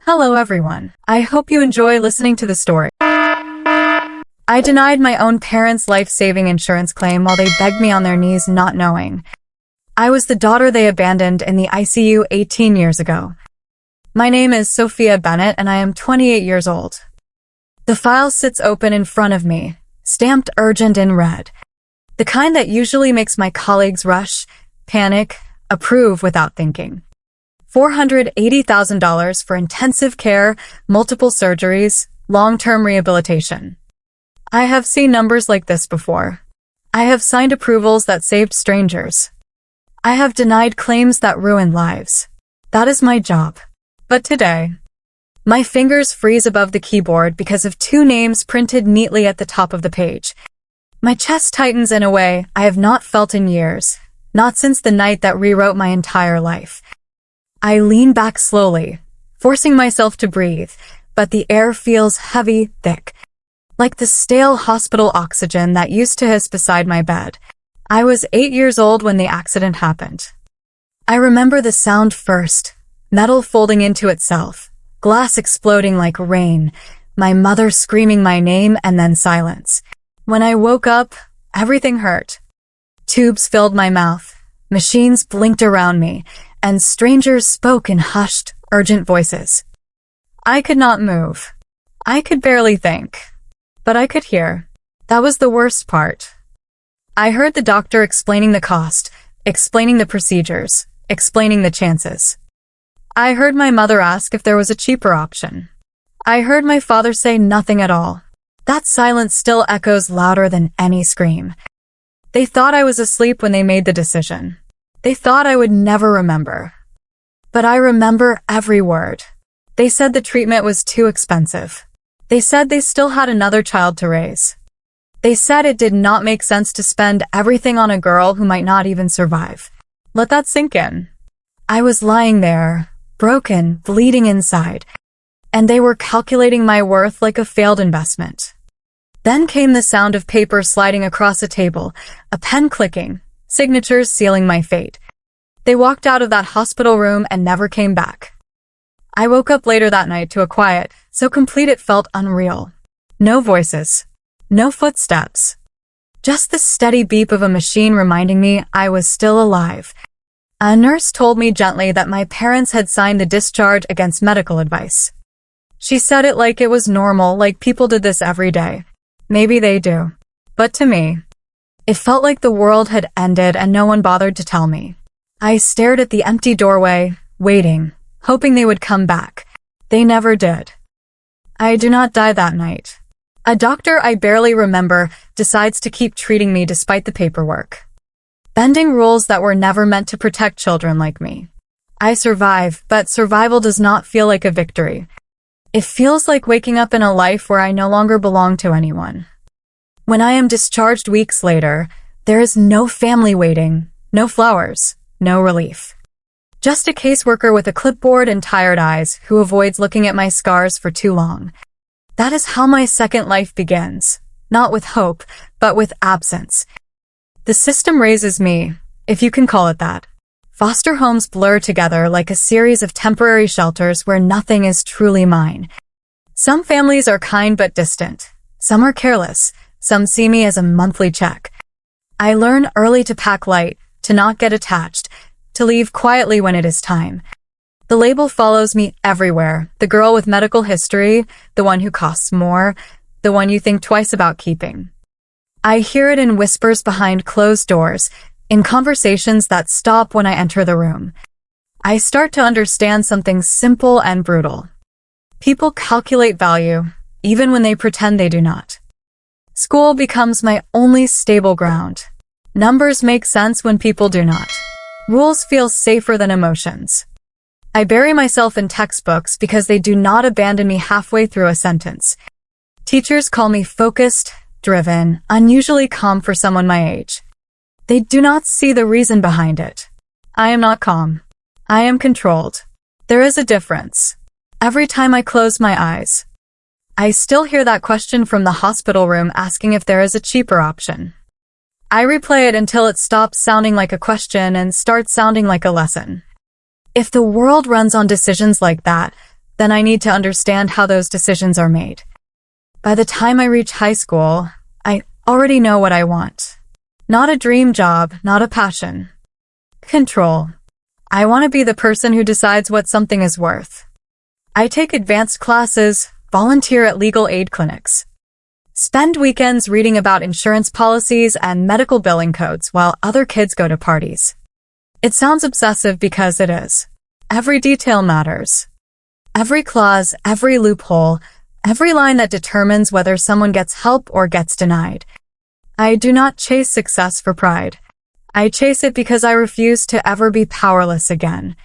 Hello everyone. I hope you enjoy listening to the story. I denied my own parents' life-saving insurance claim while they begged me on their knees, not knowing. I was the daughter they abandoned in the ICU 18 years ago. My name is Sophia Bennett and I am 28 years old. The file sits open in front of me, stamped urgent in red. The kind that usually makes my colleagues rush, panic, approve without thinking. $480,000 for intensive care, multiple surgeries, long-term rehabilitation. I have seen numbers like this before. I have signed approvals that saved strangers. I have denied claims that ruined lives. That is my job. But today, my fingers freeze above the keyboard because of two names printed neatly at the top of the page. My chest tightens in a way I have not felt in years, not since the night that rewrote my entire life. I lean back slowly, forcing myself to breathe, but the air feels heavy, thick, like the stale hospital oxygen that used to hiss beside my bed. I was 8 years old when the accident happened. I remember the sound first, metal folding into itself, glass exploding like rain, my mother screaming my name, and then silence. When I woke up, everything hurt. Tubes filled my mouth, machines blinked around me, and strangers spoke in hushed, urgent voices. I could not move. I could barely think. But I could hear. That was the worst part. I heard the doctor explaining the cost, explaining the procedures, explaining the chances. I heard my mother ask if there was a cheaper option. I heard my father say nothing at all. That silence still echoes louder than any scream. They thought I was asleep when they made the decision. They thought I would never remember. But I remember every word. They said the treatment was too expensive. They said they still had another child to raise. They said it did not make sense to spend everything on a girl who might not even survive. Let that sink in. I was lying there, broken, bleeding inside, and they were calculating my worth like a failed investment. Then came the sound of paper sliding across a table, a pen clicking, signatures sealing my fate. They walked out of that hospital room and never came back. I woke up later that night to a quiet, so complete it felt unreal. No voices. No footsteps. Just the steady beep of a machine reminding me I was still alive. A nurse told me gently that my parents had signed the discharge against medical advice. She said it like it was normal, like people did this every day. Maybe they do. But to me, it felt like the world had ended and no one bothered to tell me. I stared at the empty doorway, waiting, hoping they would come back. They never did. I do not die that night. A doctor I barely remember decides to keep treating me despite the paperwork. Bending rules that were never meant to protect children like me. I survive, but survival does not feel like a victory. It feels like waking up in a life where I no longer belong to anyone. When I am discharged weeks later, there is no family waiting, no flowers, no relief. Just a caseworker with a clipboard and tired eyes who avoids looking at my scars for too long. That is how my second life begins, not with hope, but with absence. The system raises me, if you can call it that. Foster homes blur together like a series of temporary shelters where nothing is truly mine. Some families are kind but distant. Some are careless. Some see me as a monthly check. I learn early to pack light, to not get attached, to leave quietly when it is time. The label follows me everywhere. The girl with medical history, the one who costs more, the one you think twice about keeping. I hear it in whispers behind closed doors, in conversations that stop when I enter the room. I start to understand something simple and brutal. People calculate value, even when they pretend they do not. School becomes my only stable ground. Numbers make sense when people do not. Rules feel safer than emotions. I bury myself in textbooks because they do not abandon me halfway through a sentence. Teachers call me focused, driven, unusually calm for someone my age. They do not see the reason behind it. I am not calm. I am controlled. There is a difference. Every time I close my eyes, I still hear that question from the hospital room asking if there is a cheaper option. I replay it until it stops sounding like a question and starts sounding like a lesson. If the world runs on decisions like that, then I need to understand how those decisions are made. By the time I reach high school, I already know what I want. Not a dream job, not a passion. Control. I want to be the person who decides what something is worth. I take advanced classes, volunteer at legal aid clinics, spend weekends reading about insurance policies and medical billing codes while other kids go to parties. It sounds obsessive because it is. Every detail matters. Every clause, every loophole, every line that determines whether someone gets help or gets denied. I do not chase success for pride. I chase it because I refuse to ever be powerless again.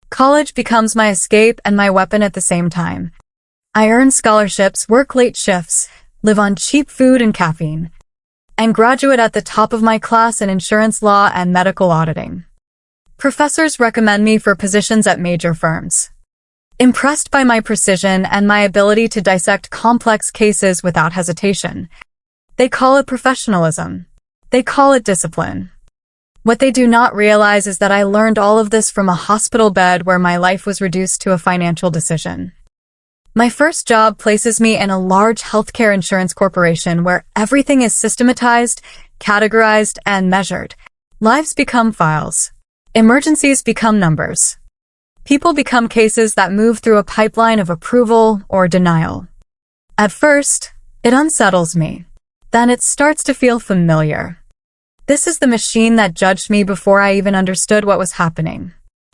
College becomes my escape and my weapon at the same time. I earn scholarships, work late shifts, live on cheap food and caffeine, and graduate at the top of my class in insurance law and medical auditing. Professors recommend me for positions at major firms. Impressed by my precision and my ability to dissect complex cases without hesitation. They call it professionalism. They call it discipline. What they do not realize is that I learned all of this from a hospital bed where my life was reduced to a financial decision. My first job places me in a large healthcare insurance corporation where everything is systematized, categorized, and measured. Lives become files. Emergencies become numbers. People become cases that move through a pipeline of approval or denial. At first, it unsettles me. Then it starts to feel familiar. This is the machine that judged me before I even understood what was happening.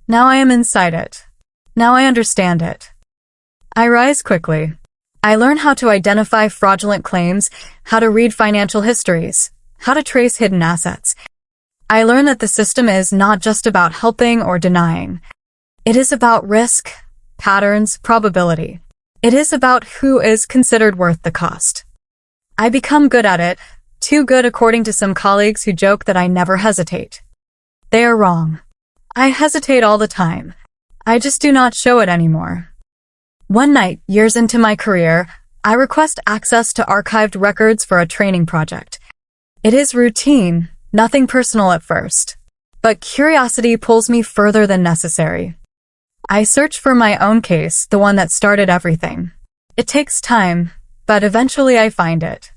Now I am inside it. Now I understand it. I rise quickly. I learn how to identify fraudulent claims, how to read financial histories, how to trace hidden assets. I learn that the system is not just about helping or denying. It is about risk, patterns, probability. It is about who is considered worth the cost. I become good at it, too good according to some colleagues who joke that I never hesitate. They are wrong. I hesitate all the time. I just do not show it anymore. One night, years into my career, I request access to archived records for a training project. It is routine, nothing personal at first. But curiosity pulls me further than necessary. I search for my own case, the one that started everything. It takes time, but eventually I find it.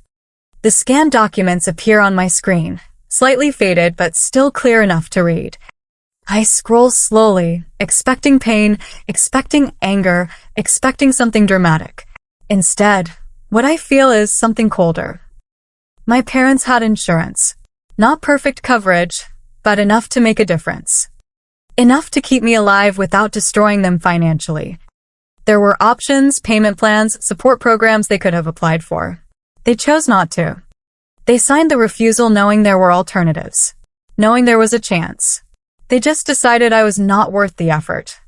The scanned documents appear on my screen, slightly faded but still clear enough to read. I scroll slowly, expecting pain, expecting anger, expecting something dramatic. Instead, what I feel is something colder. My parents had insurance. Not perfect coverage, but enough to make a difference. Enough to keep me alive without destroying them financially. There were options, payment plans, support programs they could have applied for. They chose not to. They signed the refusal knowing there were alternatives, knowing there was a chance. They just decided I was not worth the effort.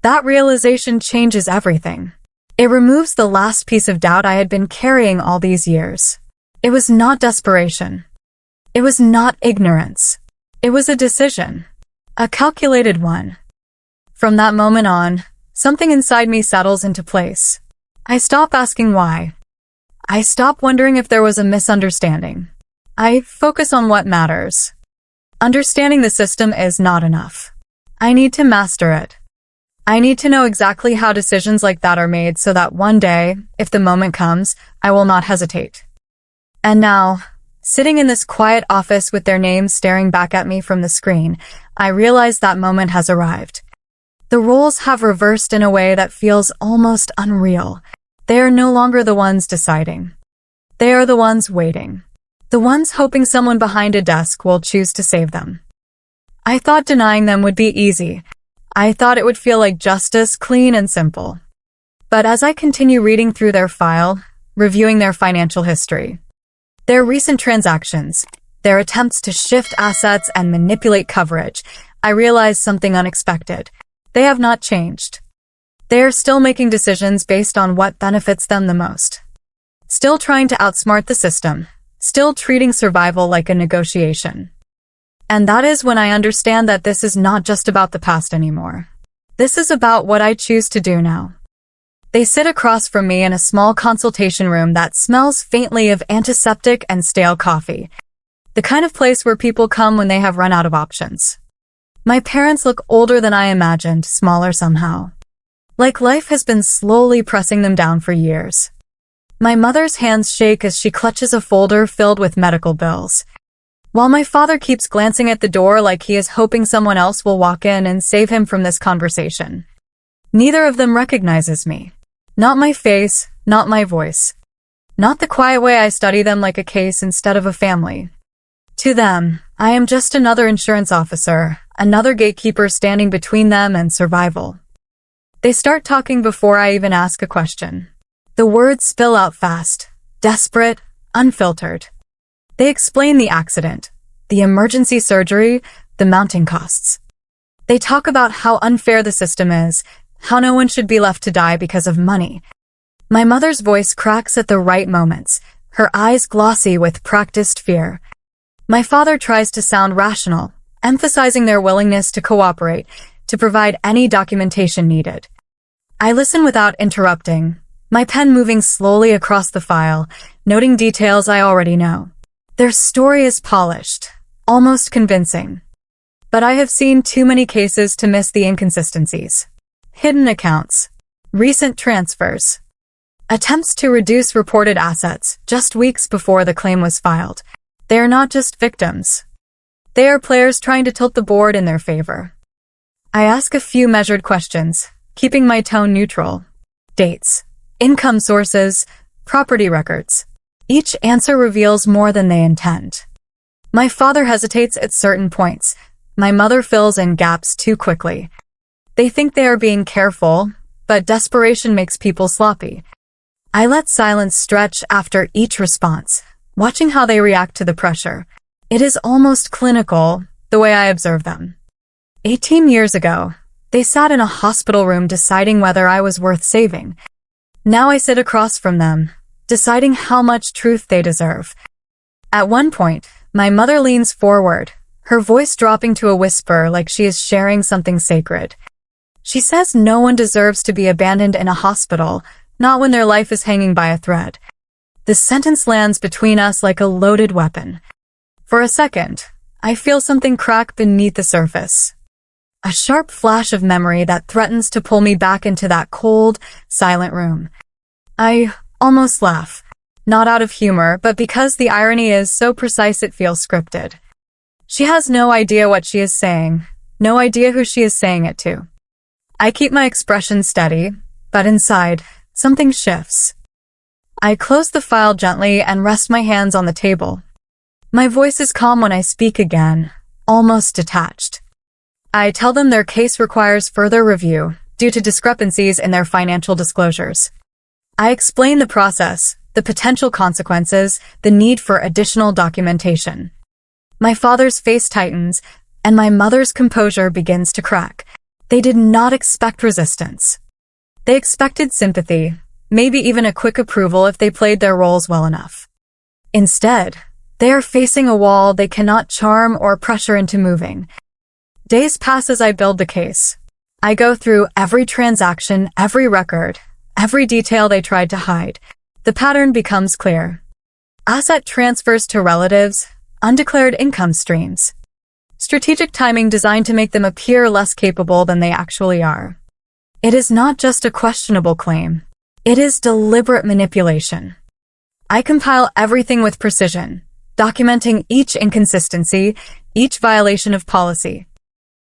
That realization changes everything. It removes the last piece of doubt I had been carrying all these years. It was not desperation. It was not ignorance. It was a decision. A calculated one. From that moment on, something inside me settles into place. I stop asking why. I stop wondering if there was a misunderstanding. I focus on what matters. Understanding the system is not enough. I need to master it. I need to know exactly how decisions like that are made so that one day, if the moment comes, I will not hesitate. And now, sitting in this quiet office with their names staring back at me from the screen, I realize that moment has arrived. The roles have reversed in a way that feels almost unreal. They are no longer the ones deciding. They are the ones waiting. The ones hoping someone behind a desk will choose to save them. I thought denying them would be easy. I thought it would feel like justice, clean and simple. But as I continue reading through their file, reviewing their financial history, their recent transactions, their attempts to shift assets and manipulate coverage, I realize something unexpected. They have not changed. They are still making decisions based on what benefits them the most. Still trying to outsmart the system. Still treating survival like a negotiation. And that is when I understand that this is not just about the past anymore. This is about what I choose to do now. They sit across from me in a small consultation room that smells faintly of antiseptic and stale coffee. The kind of place where people come when they have run out of options. My parents look older than I imagined, smaller somehow. like life has been slowly pressing them down for years. My mother's hands shake as she clutches a folder filled with medical bills, while my father keeps glancing at the door like he is hoping someone else will walk in and save him from this conversation. Neither of them recognizes me. Not my face, not my voice. Not the quiet way I study them like a case instead of a family. To them, I am just another insurance officer, another gatekeeper standing between them and survival. They start talking before I even ask a question. The words spill out fast, desperate, unfiltered. They explain the accident, the emergency surgery, the mounting costs. They talk about how unfair the system is, how no one should be left to die because of money. My mother's voice cracks at the right moments, her eyes glossy with practiced fear. My father tries to sound rational, emphasizing their willingness to cooperate, to provide any documentation needed. I listen without interrupting, my pen moving slowly across the file, noting details I already know. Their story is polished, almost convincing. But I have seen too many cases to miss the inconsistencies. Hidden accounts, recent transfers, attempts to reduce reported assets just weeks before the claim was filed. They are not just victims. They are players trying to tilt the board in their favor. I ask a few measured questions, keeping my tone neutral. Dates, income sources, property records. Each answer reveals more than they intend. My father hesitates at certain points. My mother fills in gaps too quickly. They think they are being careful, but desperation makes people sloppy. I let silence stretch after each response, watching how they react to the pressure. It is almost clinical, the way I observe them. 18 years ago, they sat in a hospital room deciding whether I was worth saving. Now I sit across from them, deciding how much truth they deserve. At one point, my mother leans forward, her voice dropping to a whisper like she is sharing something sacred. She says no one deserves to be abandoned in a hospital, not when their life is hanging by a thread. The sentence lands between us like a loaded weapon. For a second, I feel something crack beneath the surface. A sharp flash of memory that threatens to pull me back into that cold, silent room. I almost laugh. Not out of humor, but because the irony is so precise it feels scripted. She has no idea what she is saying, no idea who she is saying it to. I keep my expression steady, but inside, something shifts. I close the file gently and rest my hands on the table. My voice is calm when I speak again, almost detached. I tell them their case requires further review due to discrepancies in their financial disclosures. I explain the process, the potential consequences, the need for additional documentation. My father's face tightens, and my mother's composure begins to crack. They did not expect resistance. They expected sympathy, maybe even a quick approval if they played their roles well enough. Instead, they are facing a wall they cannot charm or pressure into moving. Days pass as I build the case. I go through every transaction, every record, every detail they tried to hide. The pattern becomes clear. Asset transfers to relatives, undeclared income streams. Strategic timing designed to make them appear less capable than they actually are. It is not just a questionable claim. It is deliberate manipulation. I compile everything with precision, documenting each inconsistency, each violation of policy.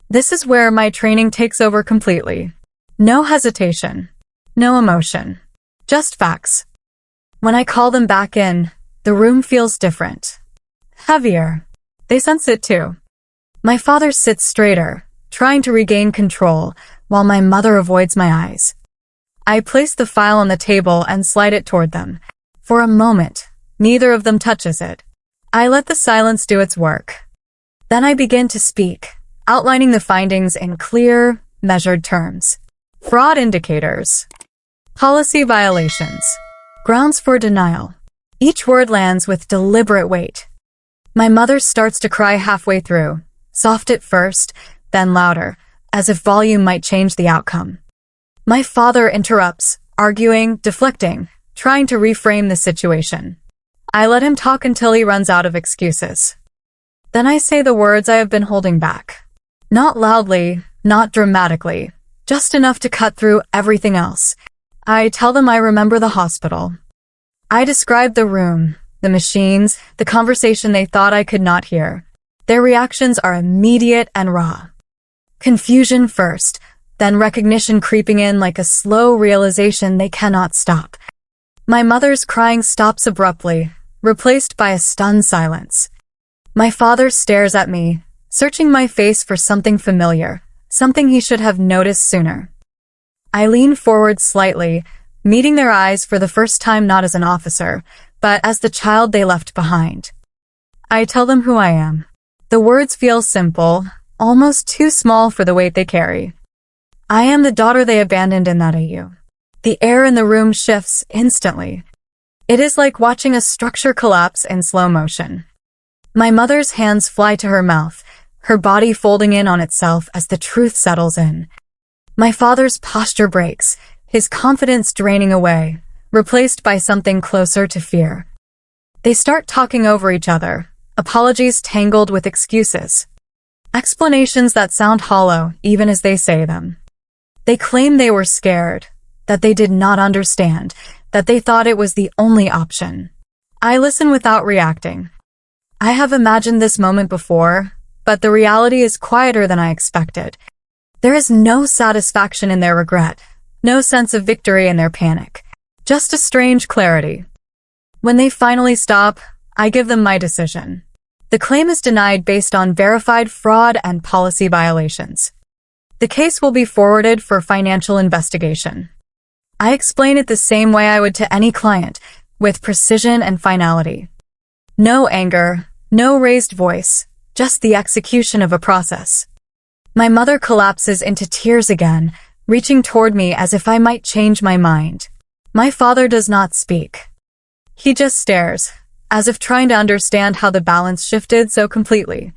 This is where my training takes over completely. No hesitation, no emotion, just facts. When I call them back in, the room feels different. Heavier. They sense it too. My father sits straighter, trying to regain control, while my mother avoids my eyes. I place the file on the table and slide it toward them. For a moment, neither of them touches it. I let the silence do its work. Then I begin to speak, outlining the findings in clear, measured terms. Fraud indicators. Policy violations. Grounds for denial. Each word lands with deliberate weight. My mother starts to cry halfway through, soft at first, then louder, as if volume might change the outcome. My father interrupts, arguing, deflecting, trying to reframe the situation. I let him talk until he runs out of excuses. Then I say the words I have been holding back. Not loudly, not dramatically, just enough to cut through everything else. I tell them I remember the hospital. I describe the room, the machines, the conversation they thought I could not hear. Their reactions are immediate and raw. Confusion first, then recognition creeping in like a slow realization they cannot stop. My mother's crying stops abruptly, replaced by a stunned silence. My father stares at me, searching my face for something familiar, something he should have noticed sooner. I lean forward slightly, meeting their eyes for the first time not as an officer, but as the child they left behind. I tell them who I am. The words feel simple, almost too small for the weight they carry. I am the daughter they abandoned in that AU. The air in the room shifts instantly. It is like watching a structure collapse in slow motion. My mother's hands fly to her mouth, her body folding in on itself as the truth settles in. My father's posture breaks, his confidence draining away, replaced by something closer to fear. They start talking over each other, apologies tangled with excuses. Explanations that sound hollow even as they say them. They claim they were scared, that they did not understand, that they thought it was the only option. I listen without reacting. I have imagined this moment before, but the reality is quieter than I expected. There is no satisfaction in their regret, no sense of victory in their panic, just a strange clarity. When they finally stop, I give them my decision. The claim is denied based on verified fraud and policy violations. The case will be forwarded for financial investigation. I explain it the same way I would to any client, with precision and finality. No anger, no raised voice, just the execution of a process. My mother collapses into tears again, reaching toward me as if I might change my mind. My father does not speak. He just stares, as if trying to understand how the balance shifted so completely.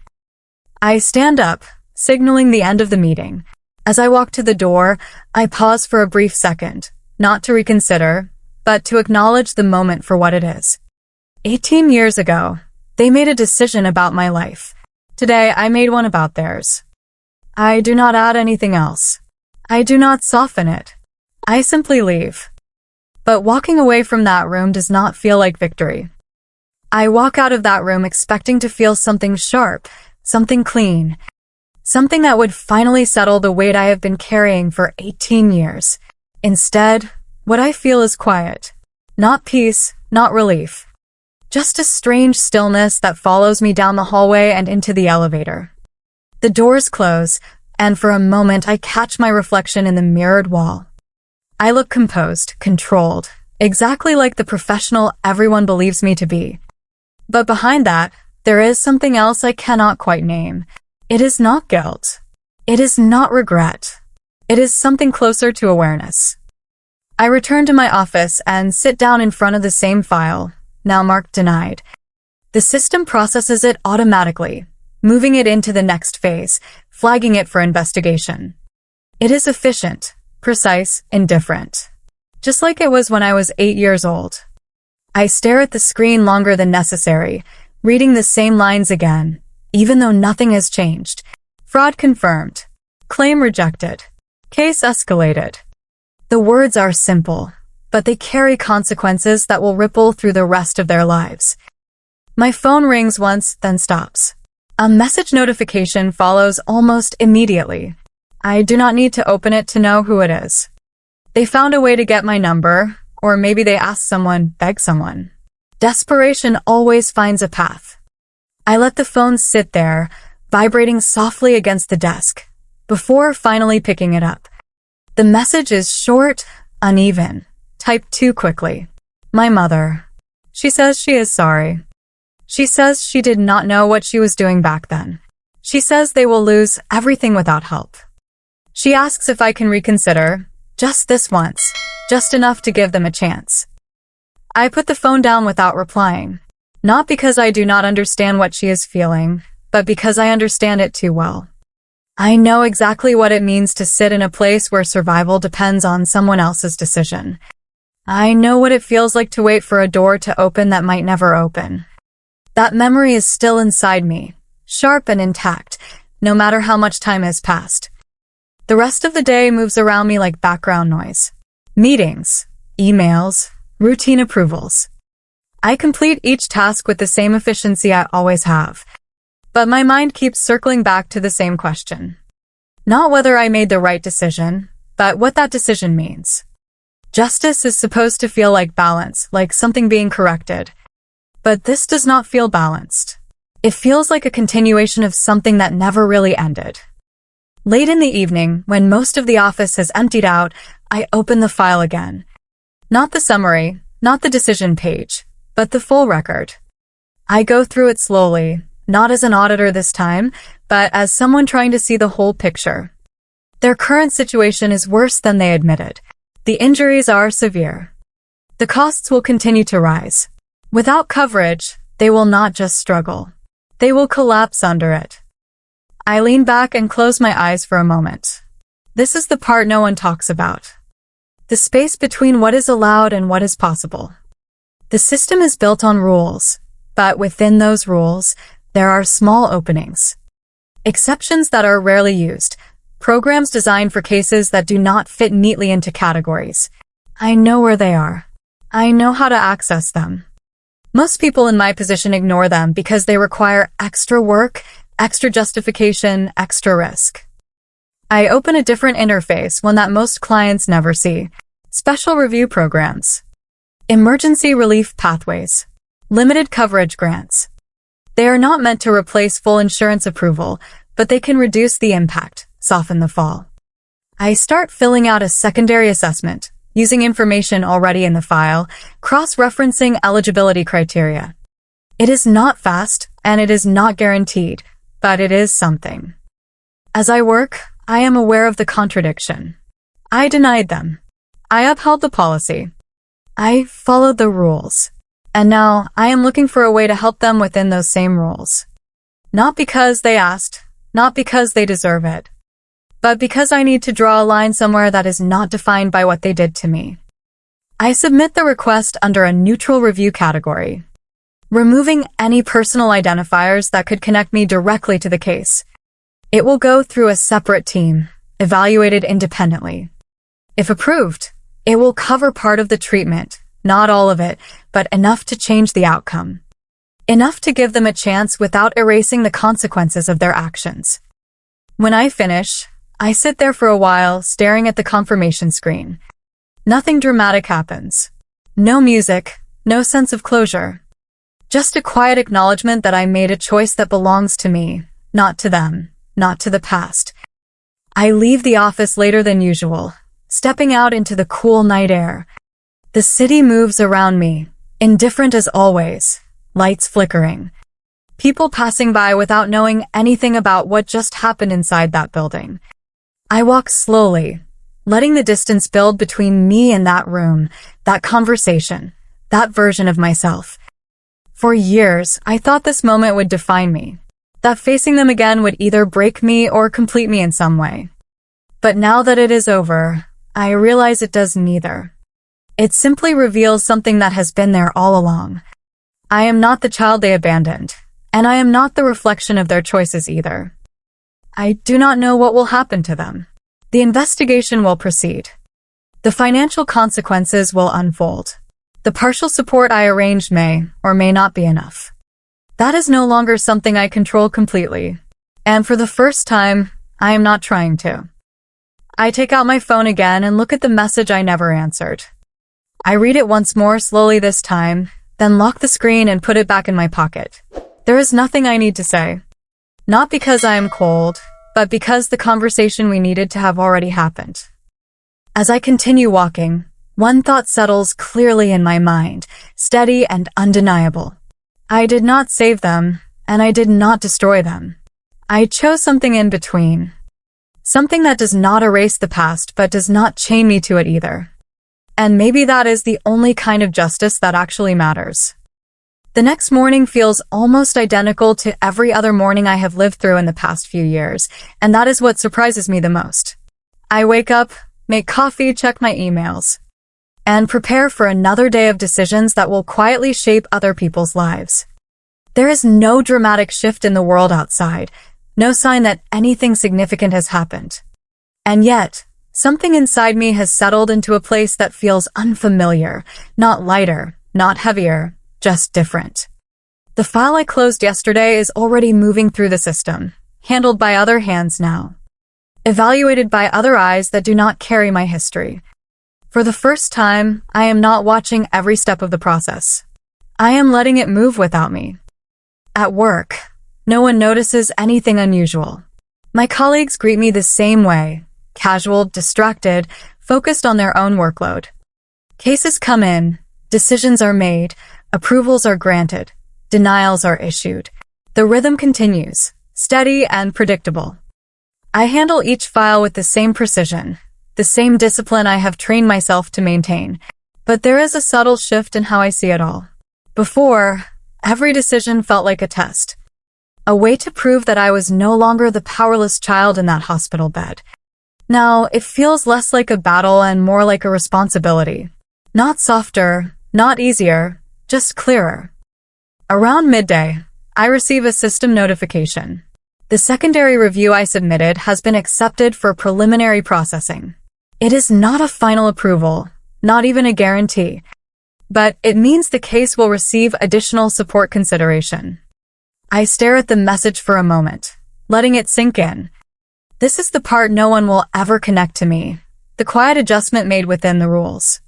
I stand up, signaling the end of the meeting. As I walk to the door, I pause for a brief second, not to reconsider, but to acknowledge the moment for what it is. 18 years ago, they made a decision about my life. Today, I made one about theirs. I do not add anything else. I do not soften it. I simply leave. But walking away from that room does not feel like victory. I walk out of that room expecting to feel something sharp, something clean, something that would finally settle the weight I have been carrying for 18 years. Instead, what I feel is quiet. Not peace, not relief. Just a strange stillness that follows me down the hallway and into the elevator. The doors close, and for a moment I catch my reflection in the mirrored wall. I look composed, controlled, exactly like the professional everyone believes me to be. But behind that, there is something else I cannot quite name. It is not guilt. It is not regret. It is something closer to awareness. I return to my office and sit down in front of the same file, now marked denied. The system processes it automatically, moving it into the next phase, flagging it for investigation. It is efficient, precise, indifferent. Just like it was when I was 8 years old. I stare at the screen longer than necessary, reading the same lines again, even though nothing has changed. Fraud confirmed. Claim rejected. Case escalated. The words are simple, but they carry consequences that will ripple through the rest of their lives. My phone rings once, then stops. A message notification follows almost immediately. I do not need to open it to know who it is. They found a way to get my number, or maybe they asked someone, begged someone. Desperation always finds a path. I let the phone sit there, vibrating softly against the desk, before finally picking it up. The message is short, uneven, typed too quickly. My mother. She says she is sorry. She says she did not know what she was doing back then. She says they will lose everything without help. She asks if I can reconsider, just this once, just enough to give them a chance. I put the phone down without replying, not because I do not understand what she is feeling, but because I understand it too well. I know exactly what it means to sit in a place where survival depends on someone else's decision. I know what it feels like to wait for a door to open that might never open. That memory is still inside me, sharp and intact, no matter how much time has passed. The rest of the day moves around me like background noise. Meetings, emails, routine approvals. I complete each task with the same efficiency I always have. But my mind keeps circling back to the same question. Not whether I made the right decision, but what that decision means. Justice is supposed to feel like balance, like something being corrected. But this does not feel balanced. It feels like a continuation of something that never really ended. Late in the evening, when most of the office has emptied out, I open the file again. Not the summary, not the decision page, but the full record. I go through it slowly, not as an auditor this time, but as someone trying to see the whole picture. Their current situation is worse than they admitted. The injuries are severe. The costs will continue to rise. Without coverage, they will not just struggle. They will collapse under it. I lean back and close my eyes for a moment. This is the part no one talks about. The space between what is allowed and what is possible. The system is built on rules, but within those rules, there are small openings. Exceptions that are rarely used. Programs designed for cases that do not fit neatly into categories. I know where they are. I know how to access them. Most people in my position ignore them because they require extra work, extra justification, extra risk. I open a different interface, one that most clients never see. Special review programs. Emergency relief pathways. Limited coverage grants. They are not meant to replace full insurance approval, but they can reduce the impact, soften the fall. I start filling out a secondary assessment, using information already in the file, cross-referencing eligibility criteria. It is not fast, and it is not guaranteed, but it is something. As I work, I am aware of the contradiction. I denied them. I upheld the policy. I followed the rules. And now I am looking for a way to help them within those same rules. Not because they asked, not because they deserve it, but because I need to draw a line somewhere that is not defined by what they did to me. I submit the request under a neutral review category, removing any personal identifiers that could connect me directly to the case. It will go through a separate team, evaluated independently. If approved, it will cover part of the treatment, not all of it, but enough to change the outcome. Enough to give them a chance without erasing the consequences of their actions. When I finish, I sit there for a while, staring at the confirmation screen. Nothing dramatic happens. No music, no sense of closure. Just a quiet acknowledgement that I made a choice that belongs to me, not to them, not to the past. I leave the office later than usual, stepping out into the cool night air. The city moves around me, indifferent as always, lights flickering. People passing by without knowing anything about what just happened inside that building. I walk slowly, letting the distance build between me and that room, that conversation, that version of myself. For years, I thought this moment would define me, that facing them again would either break me or complete me in some way. But now that it is over, I realize it does neither. It simply reveals something that has been there all along. I am not the child they abandoned, and I am not the reflection of their choices either. I do not know what will happen to them. The investigation will proceed. The financial consequences will unfold. The partial support I arranged may or may not be enough. That is no longer something I control completely. And for the first time, I am not trying to. I take out my phone again and look at the message I never answered. I read it once more slowly this time, then lock the screen and put it back in my pocket. There is nothing I need to say. Not because I am cold, but because the conversation we needed to have already happened. As I continue walking, one thought settles clearly in my mind, steady and undeniable. I did not save them, and I did not destroy them. I chose something in between. Something that does not erase the past but does not chain me to it either. And maybe that is the only kind of justice that actually matters. The next morning feels almost identical to every other morning I have lived through in the past few years, and that is what surprises me the most. I wake up, make coffee, check my emails, and prepare for another day of decisions that will quietly shape other people's lives. There is no dramatic shift in the world outside, no sign that anything significant has happened. And yet, something inside me has settled into a place that feels unfamiliar, not lighter, not heavier, just different. The file I closed yesterday is already moving through the system, handled by other hands now, evaluated by other eyes that do not carry my history. For the first time, I am not watching every step of the process. I am letting it move without me. At work, no one notices anything unusual. My colleagues greet me the same way, casual, distracted, focused on their own workload. Cases come in, decisions are made, approvals are granted, denials are issued. The rhythm continues, steady and predictable. I handle each file with the same precision, the same discipline I have trained myself to maintain. But there is a subtle shift in how I see it all. Before, every decision felt like a test. A way to prove that I was no longer the powerless child in that hospital bed. Now, it feels less like a battle and more like a responsibility. Not softer, not easier, just clearer. Around midday, I receive a system notification. The secondary review I submitted has been accepted for preliminary processing. It is not a final approval, not even a guarantee, but it means the case will receive additional support consideration. I stare at the message for a moment, letting it sink in. This is the part no one will ever connect to me, the quiet adjustment made within the rules.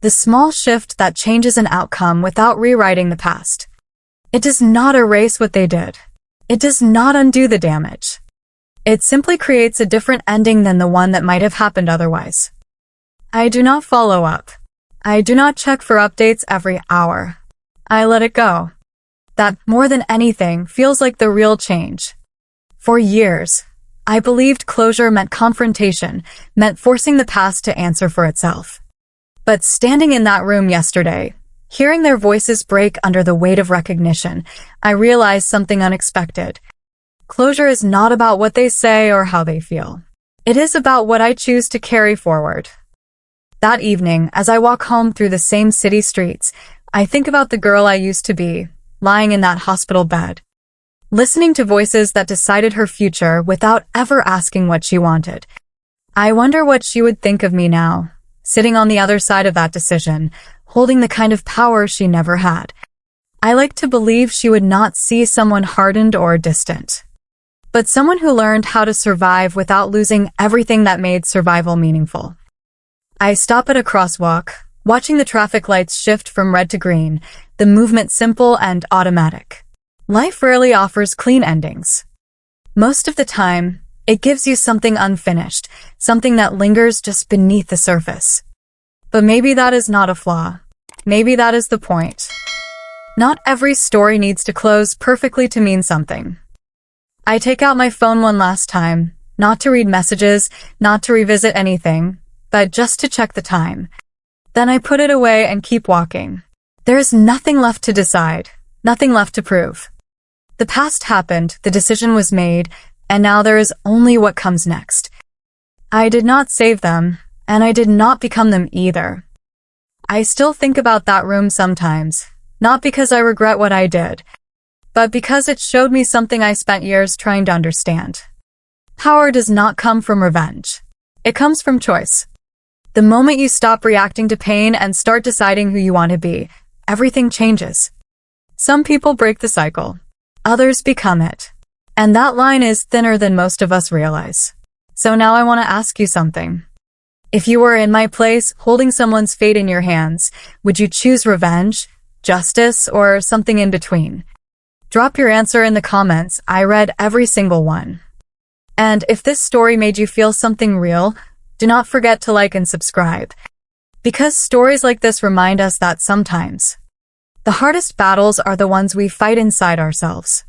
The small shift that changes an outcome without rewriting the past. It does not erase what they did. It does not undo the damage. It simply creates a different ending than the one that might have happened otherwise. I do not follow up. I do not check for updates every hour. I let it go. That, more than anything, feels like the real change. For years, I believed closure meant confrontation, meant forcing the past to answer for itself. But standing in that room yesterday, hearing their voices break under the weight of recognition, I realized something unexpected. Closure is not about what they say or how they feel. It is about what I choose to carry forward. That evening, as I walk home through the same city streets, I think about the girl I used to be, lying in that hospital bed, listening to voices that decided her future without ever asking what she wanted. I wonder what she would think of me now, sitting on the other side of that decision, holding the kind of power she never had. I like to believe she would not see someone hardened or distant, but someone who learned how to survive without losing everything that made survival meaningful. I stop at a crosswalk, watching the traffic lights shift from red to green, the movement simple and automatic. Life rarely offers clean endings. Most of the time, it gives you something unfinished, something that lingers just beneath the surface. But maybe that is not a flaw. Maybe that is the point. Not every story needs to close perfectly to mean something. I take out my phone one last time, not to read messages, not to revisit anything, but just to check the time. Then I put it away and keep walking. There is nothing left to decide, nothing left to prove. The past happened, the decision was made, and now there is only what comes next. I did not save them, and I did not become them either. I still think about that room sometimes, not because I regret what I did, but because it showed me something I spent years trying to understand. Power does not come from revenge. It comes from choice. The moment you stop reacting to pain and start deciding who you want to be, everything changes. Some people break the cycle. Others become it. And that line is thinner than most of us realize. So now I want to ask you something. If you were in my place, holding someone's fate in your hands, would you choose revenge, justice, or something in between? Drop your answer in the comments. I read every single one. And if this story made you feel something real, do not forget to like and subscribe. Because stories like this remind us that sometimes the hardest battles are the ones we fight inside ourselves.